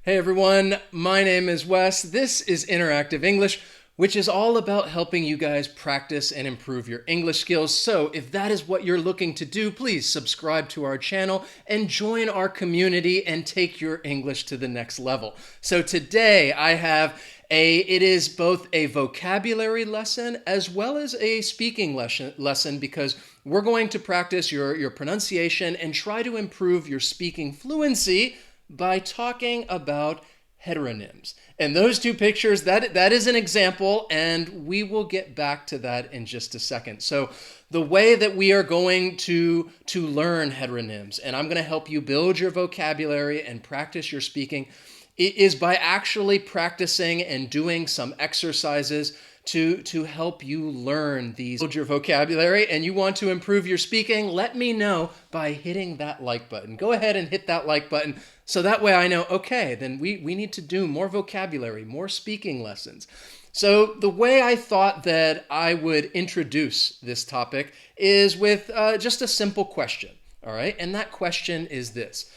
Hey everyone, my name is Wes. This is Interactive English, which is all about helping you guys practice and improve your English skills. So if that is what you're looking to do, please subscribe to our channel and join our community and take your English to the next level. So today I have it is both a vocabulary lesson as well as a speaking lesson because we're going to practice your pronunciation and try to improve your speaking fluency by talking about heteronyms. And those two pictures, that is an example, and we will get back to that in just a second. So the way that we are going to learn heteronyms, and I'm going to help you build your vocabulary and practice your speaking, is by actually practicing and doing some exercises to help you learn these. Build your vocabulary and you want to improve your speaking, let me know by hitting that like button. Go ahead and hit that like button so that way I know, okay, then we need to do more vocabulary, more speaking lessons. So the way I thought that I would introduce this topic is with just a simple question, all right? And that question is this.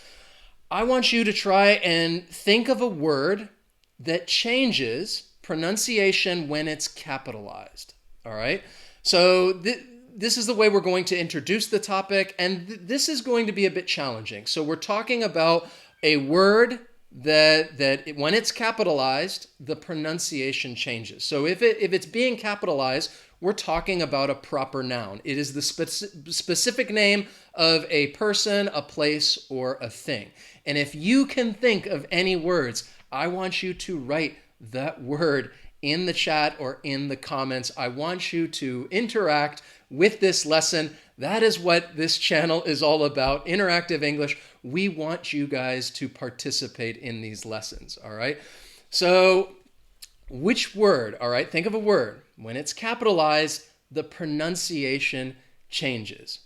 I want you to try and think of a word that changes pronunciation when it's capitalized, all right? So this is the way we're going to introduce the topic, and this is going to be a bit challenging. So we're talking about a word that when it's capitalized, the pronunciation changes. So if it's being capitalized, we're talking about a proper noun. It is the specific name of a person, a place, or a thing. And if you can think of any words, I want you to write that word in the chat or in the comments. I want you to interact with this lesson. That is what this channel is all about, Interactive English. We want you guys to participate in these lessons, all right? So which word, all right, think of a word. When it's capitalized, the pronunciation changes.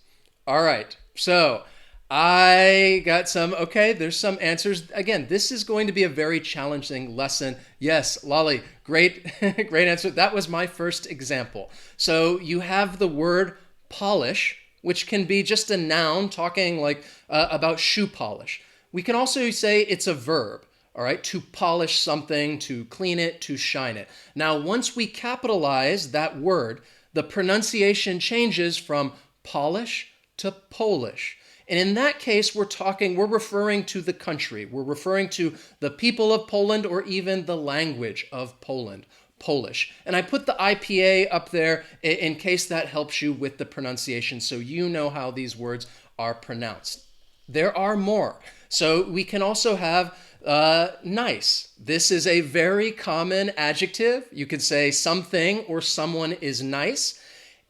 All right, so I got there's some answers. Again, this is going to be a very challenging lesson. Yes, Lolly, great, great answer. That was my first example. So you have the word polish, which can be just a noun talking like about shoe polish. We can also say it's a verb, all right, to polish something, to clean it, to shine it. Now, once we capitalize that word, the pronunciation changes from polish to Polish. And in that case, we're referring to the country. We're referring to the people of Poland or even the language of Poland, Polish. And I put the IPA up there in case that helps you with the pronunciation so you know how these words are pronounced. There are more. So we can also have nice. This is a very common adjective. You could say something or someone is nice.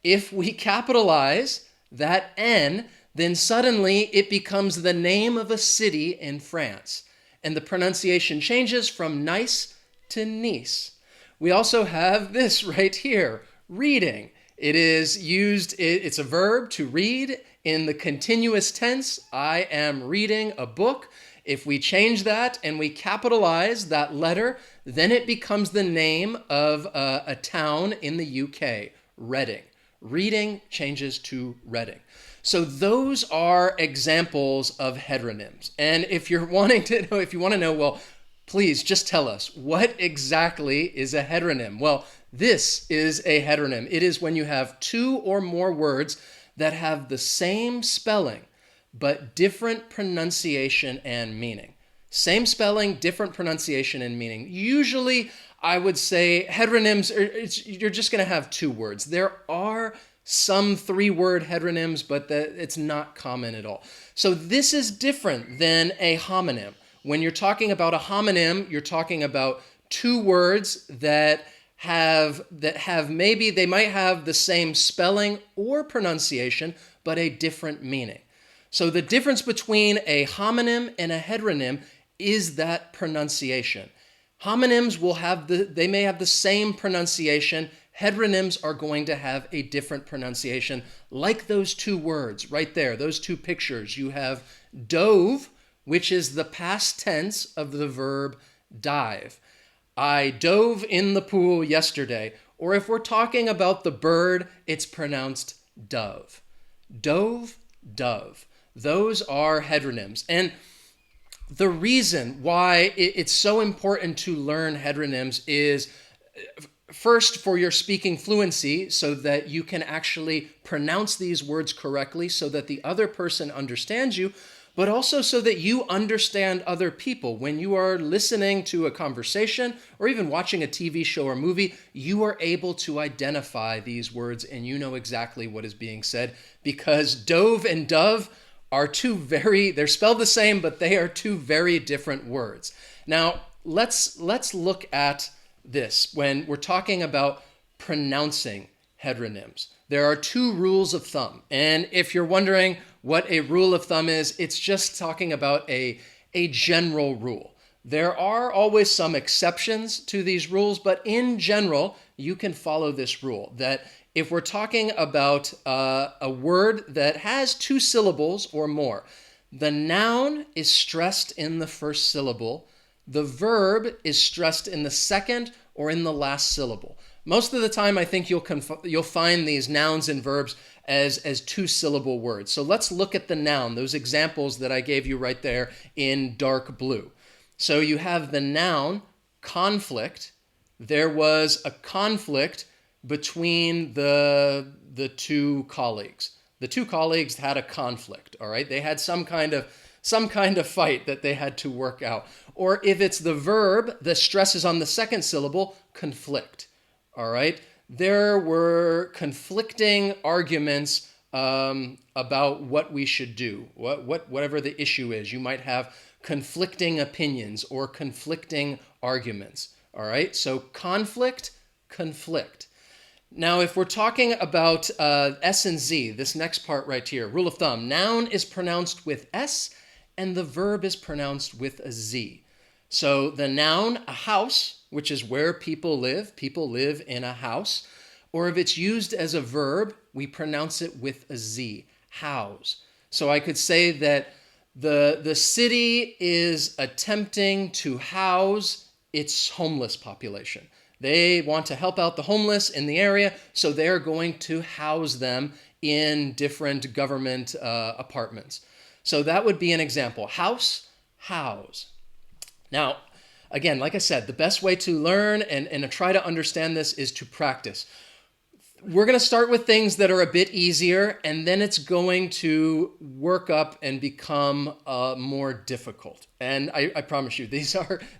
If we capitalize that N, then suddenly it becomes the name of a city in France. And the pronunciation changes from nice to Nice. We also have this right here, reading. It is used, it's a verb to read in the continuous tense. I am reading a book. If we change that and we capitalize that letter, then it becomes the name of a town in the UK, Reading. Reading changes to Reading. So those are examples of heteronyms. And if you want to know, well, please just tell us, what exactly is a heteronym? Well, this is a heteronym. It is when you have two or more words that have the same spelling, but different pronunciation and meaning. Same spelling, different pronunciation and meaning. Usually, I would say heteronyms, you're just going to have two words. There are some three-word heteronyms, but it's not common at all. So this is different than a homonym. When you're talking about a homonym, you're talking about two words that maybe they might have the same spelling or pronunciation, but a different meaning. So the difference between a homonym and a heteronym is that pronunciation. Homonyms they may have the same pronunciation. Heteronyms are going to have a different pronunciation, like those two words right there, those two pictures. You have dove, which is the past tense of the verb dive. I dove in the pool yesterday. Or if we're talking about the bird, it's pronounced dove. Dove, dove. Those are heteronyms. And The reason why it's so important to learn heteronyms is first for your speaking fluency, so that you can actually pronounce these words correctly so that the other person understands you, but also so that you understand other people. When you are listening to a conversation or even watching a TV show or movie, you are able to identify these words and you know exactly what is being said, because dove and dove are they're spelled the same, but they are two very different words. Now, let's look at this when we're talking about pronouncing heteronyms. There are two rules of thumb. And if you're wondering what a rule of thumb is, it's just talking about a general rule. There are always some exceptions to these rules, but in general, you can follow this rule that if we're talking about a word that has two syllables or more, the noun is stressed in the first syllable, the verb is stressed in the second or in the last syllable. Most of the time, I think you'll find these nouns and verbs as two-syllable words. So let's look at the noun, those examples that I gave you right there in dark blue. So you have the noun conflict. There was a conflict between the two colleagues. The two colleagues had a conflict, all right? They had some kind of fight that they had to work out. Or if it's the verb, the stress is on the second syllable, conflict. All right? There were conflicting arguments about what we should do, whatever the issue is. You might have conflicting opinions or conflicting arguments. All right? So conflict, conflict. Now, if we're talking about S and Z, this next part right here, rule of thumb, noun is pronounced with S and the verb is pronounced with a Z. So the noun, a house, which is where people live in a house, or if it's used as a verb, we pronounce it with a Z, house. So I could say that the city is attempting to house its homeless population. They want to help out the homeless in the area, so they're going to house them in different government apartments. So that would be an example. House, house. Now, again, like I said, the best way to learn and to try to understand this is to practice. We're going to start with things that are a bit easier, and then it's going to work up and become more difficult. And I promise you,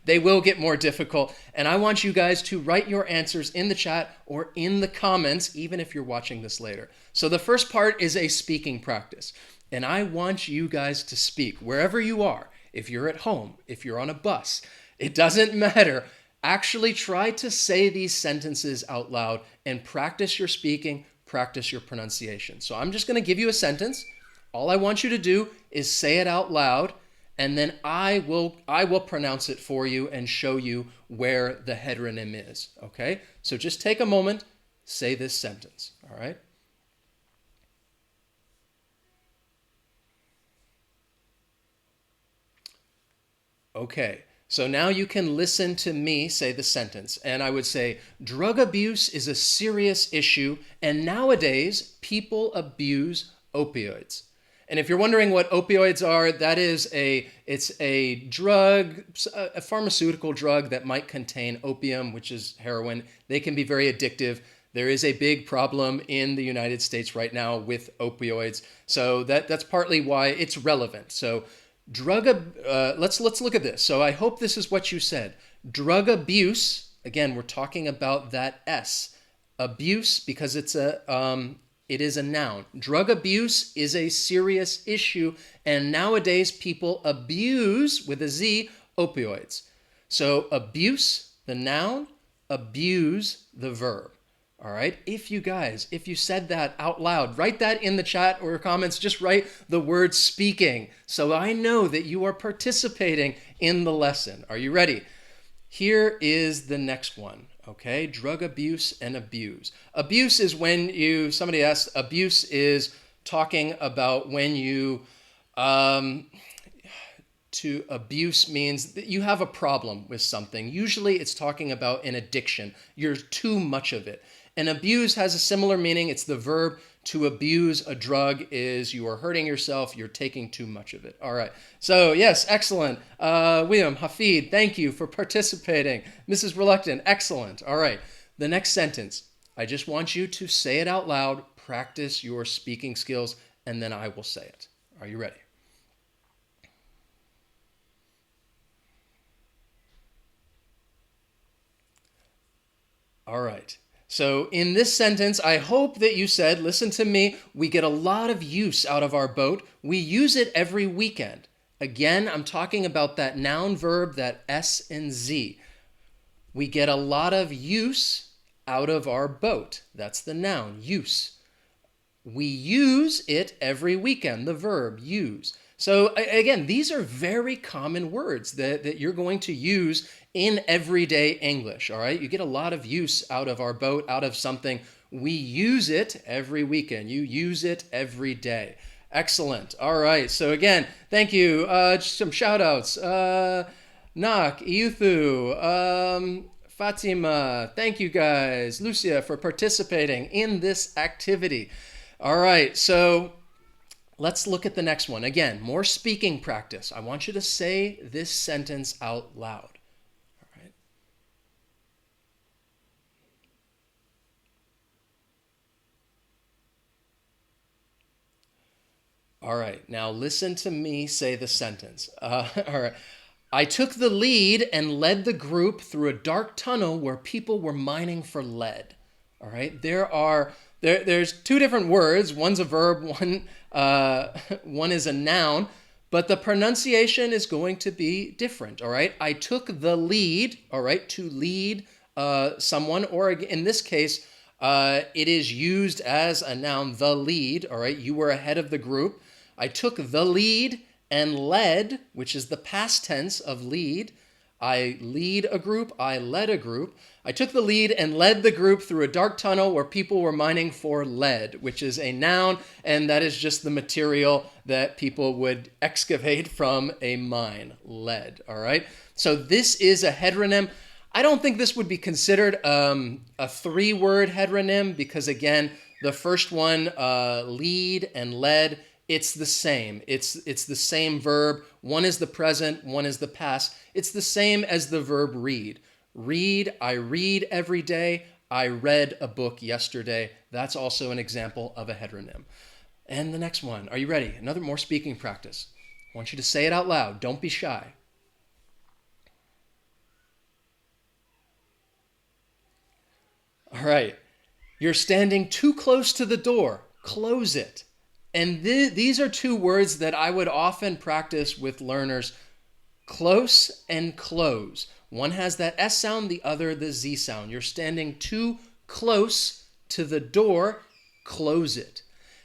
they will get more difficult. And I want you guys to write your answers in the chat or in the comments, even if you're watching this later. So the first part is a speaking practice. And I want you guys to speak wherever you are. If you're at home, if you're on a bus, it doesn't matter. Actually try to say these sentences out loud and practice your speaking, practice your pronunciation. So I'm just going to give you a sentence. All I want you to do is say it out loud, and then I will pronounce it for you and show you where the heteronym is. Okay? So just take a moment, say this sentence. All right? Okay, so now you can listen to me say the sentence. And I would say, drug abuse is a serious issue, and nowadays people abuse opioids. And if you're wondering what opioids are, it's a drug, a pharmaceutical drug that might contain opium, which is heroin. They can be very addictive. There is a big problem in the United States right now with opioids. So that's partly why it's relevant. So let's look at this. So I hope this is what you said. Drug abuse, again, we're talking about that S. Abuse, because it is a noun. Drug abuse is a serious issue, and nowadays people abuse, with a Z, opioids. So abuse, the noun, abuse, the verb. All right, if you said that out loud, write that in the chat or comments. Just write the word speaking so I know that you are participating in the lesson. Are you ready? Here is the next one, okay? Drug abuse and abuse. Abuse is when somebody asked, abuse is talking about when to abuse means that you have a problem with something. Usually it's talking about an addiction. You're too much of it. And abuse has a similar meaning. It's the verb To abuse a drug is you are hurting yourself, you're taking too much of it. All right. So, yes, excellent. William, Hafid, thank you for participating. Mrs. Reluctant, excellent. All right. The next sentence, I just want you to say it out loud, practice your speaking skills, and then I will say it. Are you ready? All right. So in this sentence, I hope that you said, listen to me, we get a lot of use out of our boat. We use it every weekend. Again, I'm talking about that noun verb, that S and Z. We get a lot of use out of our boat. That's the noun, use. We use it every weekend, the verb, use. So again, these are very common words that you're going to use in everyday English, all right? You get a lot of use out of our boat, out of something. We use it every weekend. You use it every day. Excellent. All right. So again, thank you. Just some shout outs. Nak, Iuthu, Fatima, thank you guys. Lucia for participating in this activity. All right. So let's look at the next one. Again, more speaking practice. I want you to say this sentence out loud. All right. All right. Now listen to me say the sentence. All right. I took the lead and led the group through a dark tunnel where people were mining for lead. All right. There's two different words. One's a verb, one is a noun, but the pronunciation is going to be different. All right. I took the lead. All right. To lead someone, or in this case, it is used as a noun, the lead. All right. You were ahead of the group. I took the lead and led, which is the past tense of lead. I lead a group, I led a group. I took the lead and led the group through a dark tunnel where people were mining for lead, which is a noun, and that is just the material that people would excavate from a mine, lead, all right? So this is a heteronym. I don't think this would be considered a three-word heteronym because, again, the first one, lead and led, it's the same. It's the same verb. One is the present, one is the past. It's the same as the verb read. Read, I read every day. I read a book yesterday. That's also an example of a heteronym. And the next one, are you ready? Another more speaking practice. I want you to say it out loud. Don't be shy. All right. You're standing too close to the door. Close it. And these are two words that I would often practice with learners. Close and close. One has that S sound, the other the Z sound. You're standing too close to the door. Close it.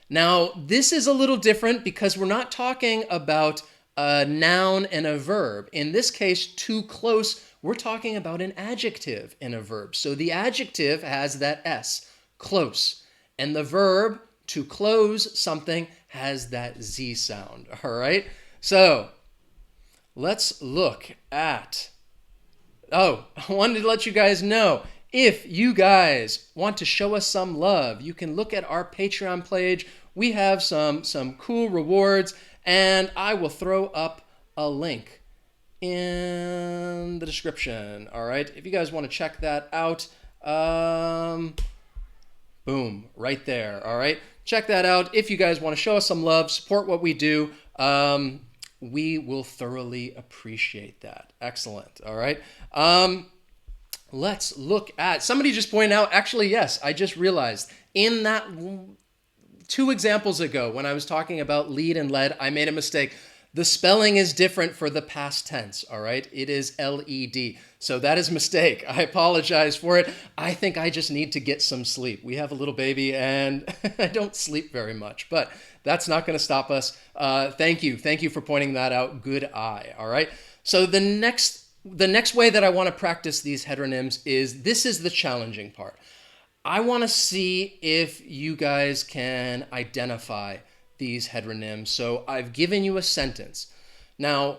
Now, this is a little different because we're not talking about a noun and a verb. In this case, too close, we're talking about an adjective and a verb. So the adjective has that S, close. And the verb, to close something, has that Z sound, all right? So let's look at, I wanted to let you guys know, if you guys want to show us some love, you can look at our Patreon page. We have some cool rewards, and I will throw up a link in the description, all right? If you guys want to check that out, boom, right there, all right? Check that out. If you guys want to show us some love, support what we do, we will thoroughly appreciate that. Excellent, all right? Let's look at, somebody just pointed out, actually, yes, I just realized, in that 2 examples ago when I was talking about lead and led, I made a mistake. The spelling is different for the past tense, all right? It is L-E-D. So that is a mistake. I apologize for it. I think I just need to get some sleep. We have a little baby and I don't sleep very much, but that's not going to stop us. Thank you. Thank you for pointing that out. Good eye, all right? So the next way that I want to practice these heteronyms is, this is the challenging part. I want to see if you guys can identify these heteronyms. So I've given you a sentence. Now,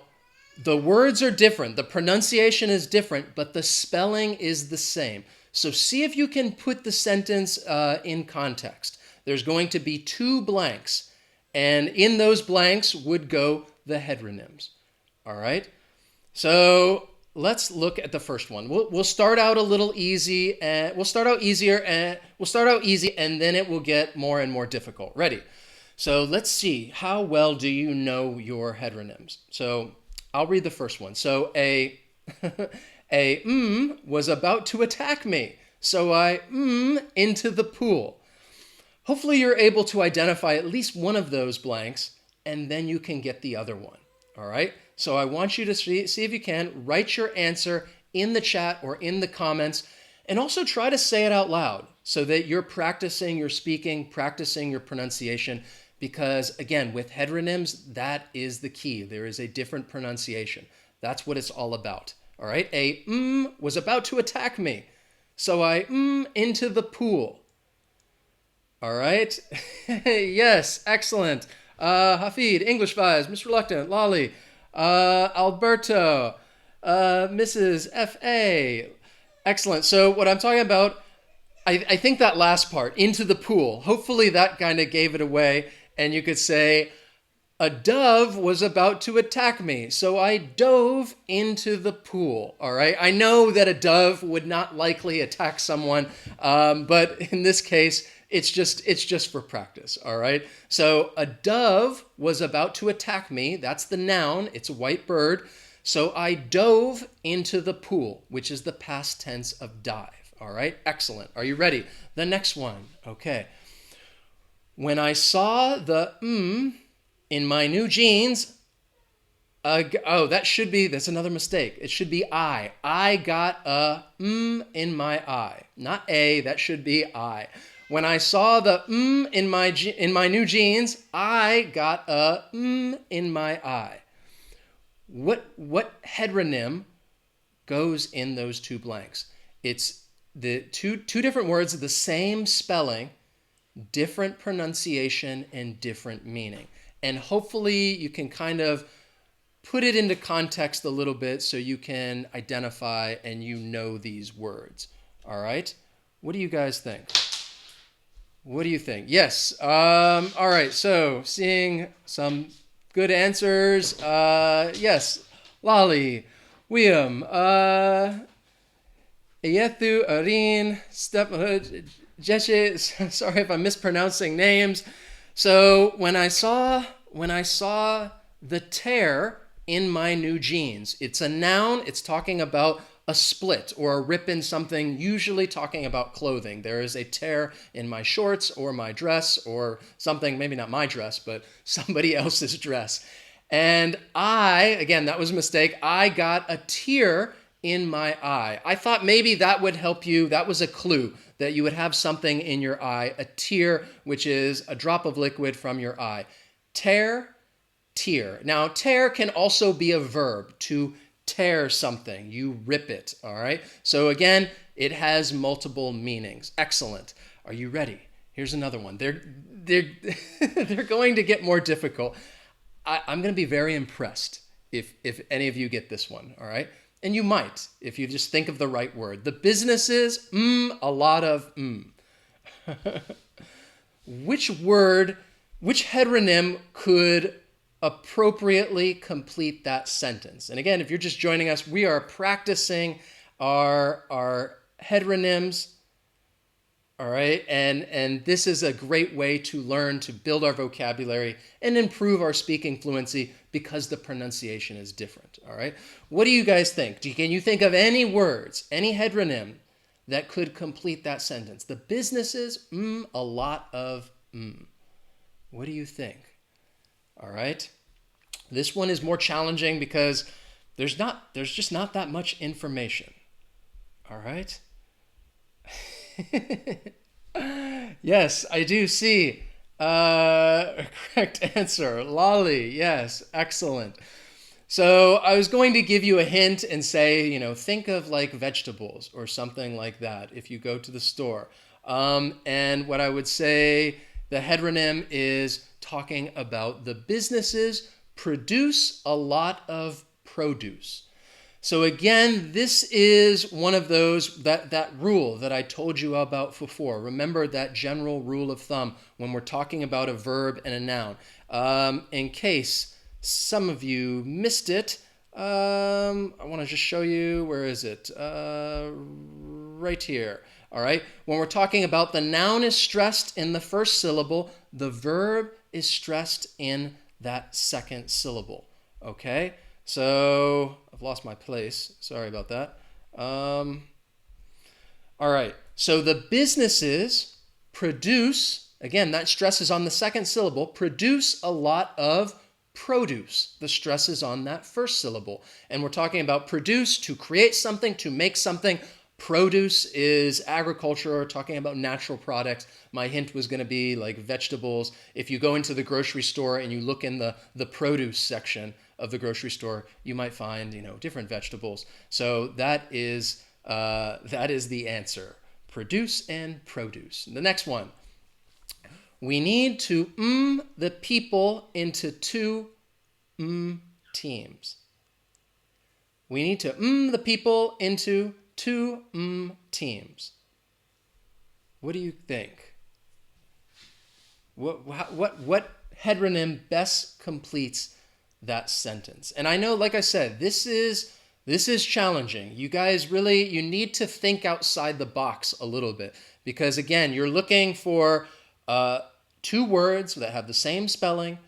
the words are different. The pronunciation is different, but the spelling is the same. So see if you can put the sentence in context. there's going to be 2 blanks. And in those blanks would go the heteronyms. All right? So let's look at the first one. We'll start out a little easy, and we'll start out easy, and then it will get more and more difficult. Ready? So let's see, how well do you know your heteronyms? So I'll read the first one. So a was about to attack me, so I into the pool. Hopefully you're able to identify at least one of those blanks, and then you can get the other one. All right? So I want you to see if you can write your answer in the chat or in the comments, and also try to say it out loud so that you're practicing your speaking, practicing your pronunciation, because again, with heteronyms, that is the key. There is a different pronunciation. That's what it's all about. All right? A was about to attack me, so I into the pool. All right? Yes, excellent. Hafid, English Vibes, Mr. Reluctant, Lolly, Alberto, Mrs. F.A. Excellent. So what I'm talking about, I think that last part, into the pool, hopefully that kind of gave it away. And you could say, a dove was about to attack me, so I dove into the pool. All right. I know that a dove would not likely attack someone, but in this case, it's just for practice. All right. So a dove was about to attack me. That's the noun. It's a white bird. So I dove into the pool, which is the past tense of dive. All right. Excellent. Are you ready? The next one. Okay. When I saw the in my new jeans, that's another mistake. It should be I. I got a in my eye. Not a, that should be I. When I saw the in my new jeans, I got a in my eye. What heteronym goes in those 2 blanks? It's the two different words, the same spelling, different pronunciation, and different meaning. And hopefully you can kind of put it into context a little bit so you can identify and you know these words. All right? What do you guys think? What do you think? Yes. All right. So seeing some good answers. Yes. Lolly, William, Ayethu, Arin, Stephood, Jeshe. Sorry if I'm mispronouncing names. So when I saw the tear in my new jeans, it's a noun. It's talking about a split or a rip in something, usually talking about clothing. There is a tear in my shorts or my dress or something, maybe not my dress, but somebody else's dress. And again, that was a mistake. I got a tear in my eye. I thought maybe that would help you. That was a clue that you would have something in your eye, a tear, which is a drop of liquid from your eye. Tear, tear. Now, tear can also be a verb, to tear something. You rip it, all right? So again, it has multiple meanings. Excellent. Are you ready? Here's another one. They're going to get more difficult. I'm going to be very impressed if any of you get this one, all right? And you might, if you just think of the right word. The business is a lot of Which heteronym could appropriately complete that sentence? And again, if you're just joining us, we are practicing our heteronyms, all right? And this is a great way to learn to build our vocabulary and improve our speaking fluency because the pronunciation is different, all right? What do you guys think? Can you think of any words, any heteronym that could complete that sentence? The business is a lot of What do you think? All right. This one is more challenging because there's just not that much information. All right. Yes, I do see. Correct answer. Lolly. Yes. Excellent. So I was going to give you a hint and say, think of like vegetables or something like that if you go to the store. And what I would say, the heteronym is talking about the businesses produce a lot of produce. So again, this is one of those, that rule that I told you about before. Remember that general rule of thumb when we're talking about a verb and a noun. In case some of you missed it, I want to just show you, where is it? Right here. All right. When we're talking about the noun is stressed in the first syllable, the verb is stressed in that second syllable. Okay. So I've lost my place. Sorry about that. All right. So the businesses produce, again, that stress is on the second syllable, produce a lot of produce. The stress is on that first syllable. And we're talking about produce, to create something, to make something. Produce is agriculture, or talking about natural products. My hint was going to be like vegetables. If you go into the grocery store and you look in the produce section of the grocery store, you might find, different vegetables. So that is the answer. Produce and produce. The next one. We need to the people into two teams. We need to the people into two teams. What do you think? What heteronym best completes that sentence? And I know, like I said, this is challenging. You guys really, you need to think outside the box a little bit, because again, you're looking for two words that have the same spelling,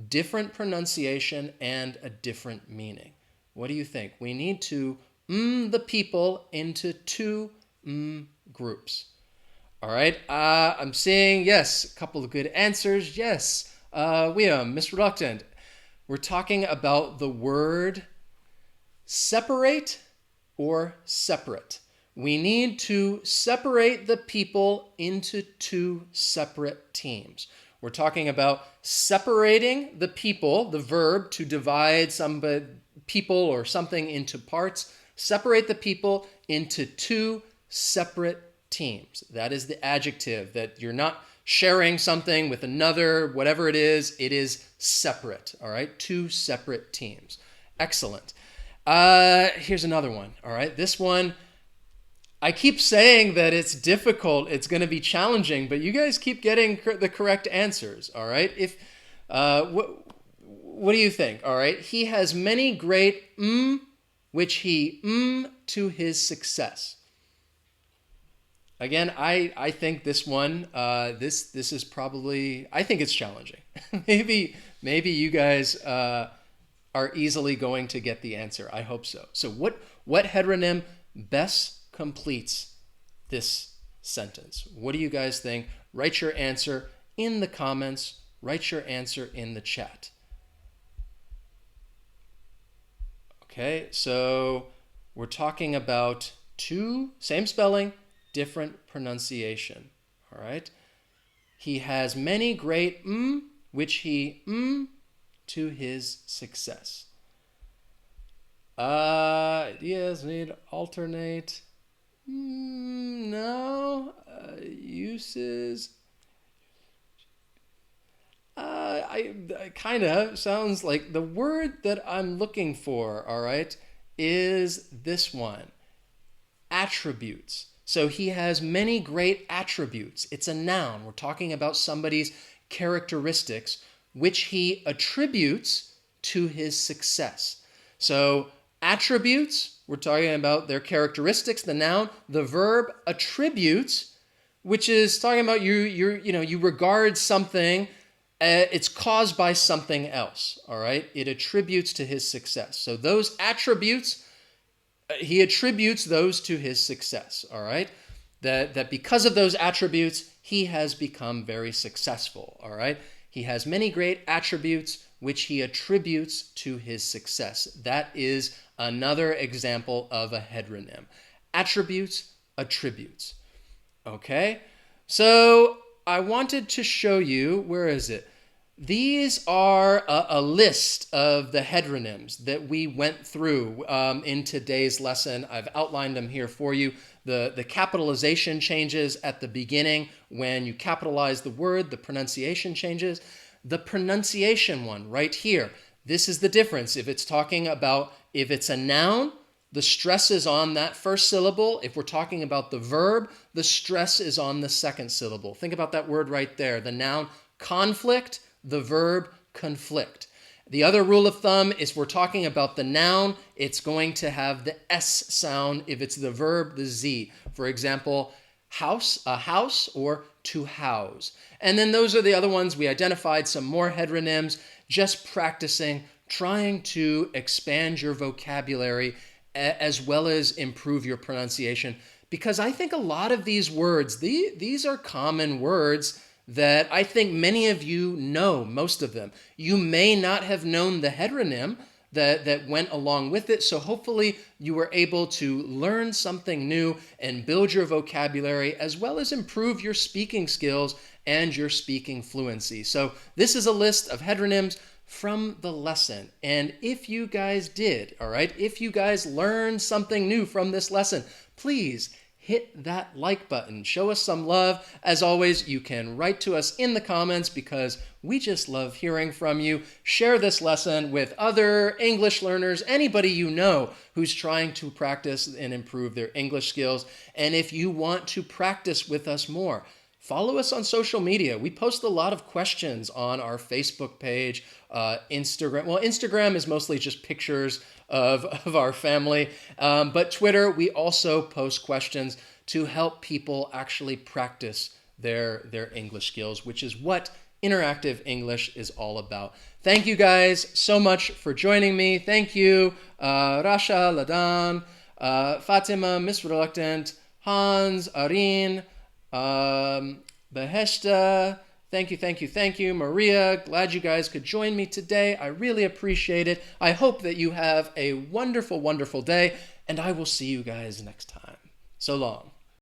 different pronunciation, and a different meaning. What do you think? We need to the people into two groups. All right. I'm seeing, yes, a couple of good answers. Yes. William, Miss Reluctant. We're talking about the word separate or separate. We need to separate the people into two separate teams. We're talking about separating the people, the verb to divide some people or something into parts. Separate the people into two separate teams. That is the adjective, that you're not sharing something with another, whatever it is separate. All right, two separate teams. Excellent. Here's another one. All right, this one, I keep saying that it's difficult, it's going to be challenging, but you guys keep getting the correct answers. All right, what do you think? All right, he has many great which he to his success. Again, I think this one, this is probably, I think it's challenging. maybe you guys are easily going to get the answer. I hope so. So what heteronym best completes this sentence? What do you guys think? Write your answer in the comments. Write your answer in the chat. Okay, so we're talking about two, same spelling, different pronunciation. All right. He has many great which he to his success. Ideas need alternate. No. Uses. I kind of sounds like the word that I'm looking for, all right, is this one. Attributes. So he has many great attributes. It's a noun. We're talking about somebody's characteristics, which he attributes to his success. So attributes, we're talking about their characteristics, the noun. The verb attributes, which is talking about you regard something, it's caused by something else, all right? It attributes to his success. So those attributes, he attributes those to his success, all right? That because of those attributes, he has become very successful, all right? He has many great attributes which he attributes to his success. That is another example of a heteronym. Attributes, attributes. Okay? So I wanted to show you, where is it? These are a list of the heteronyms that we went through in today's lesson. I've outlined them here for you. The capitalization changes at the beginning. When you capitalize the word, the pronunciation changes. The pronunciation one right here, this is the difference. If it's talking about, if it's a noun, the stress is on that first syllable. If we're talking about the verb, the stress is on the second syllable. Think about that word right there. The noun conflict, the verb conflict. The other rule of thumb is we're talking about the noun, it's going to have the S sound. If it's the verb, the Z. For example, house, a house, or to house. And then those are the other ones. We identified some more heteronyms, just practicing, trying to expand your vocabulary as well as improve your pronunciation. Because I think a lot of these words, these are common words that I think many of you know, most of them. You may not have known the heteronym that went along with it, so hopefully you were able to learn something new and build your vocabulary as well as improve your speaking skills and your speaking fluency. So this is a list of heteronyms from the lesson. And if you guys did, all right, if you guys learned something new from this lesson, please hit that like button. Show us some love. As always, you can write to us in the comments because we just love hearing from you. Share this lesson with other English learners, anybody you know who's trying to practice and improve their English skills. And if you want to practice with us more, follow us on social media. We post a lot of questions on our Facebook page, Instagram. Well, Instagram is mostly just pictures of our family. But Twitter, we also post questions to help people actually practice their English skills, which is what interactive English is all about. Thank you guys so much for joining me. Thank you, Rasha, Ladan, Fatima, Miss Reluctant, Hans, Arin, Beheshta, thank you. Maria, glad you guys could join me today. I really appreciate it. I hope that you have a wonderful, wonderful day, and I will see you guys next time. So long.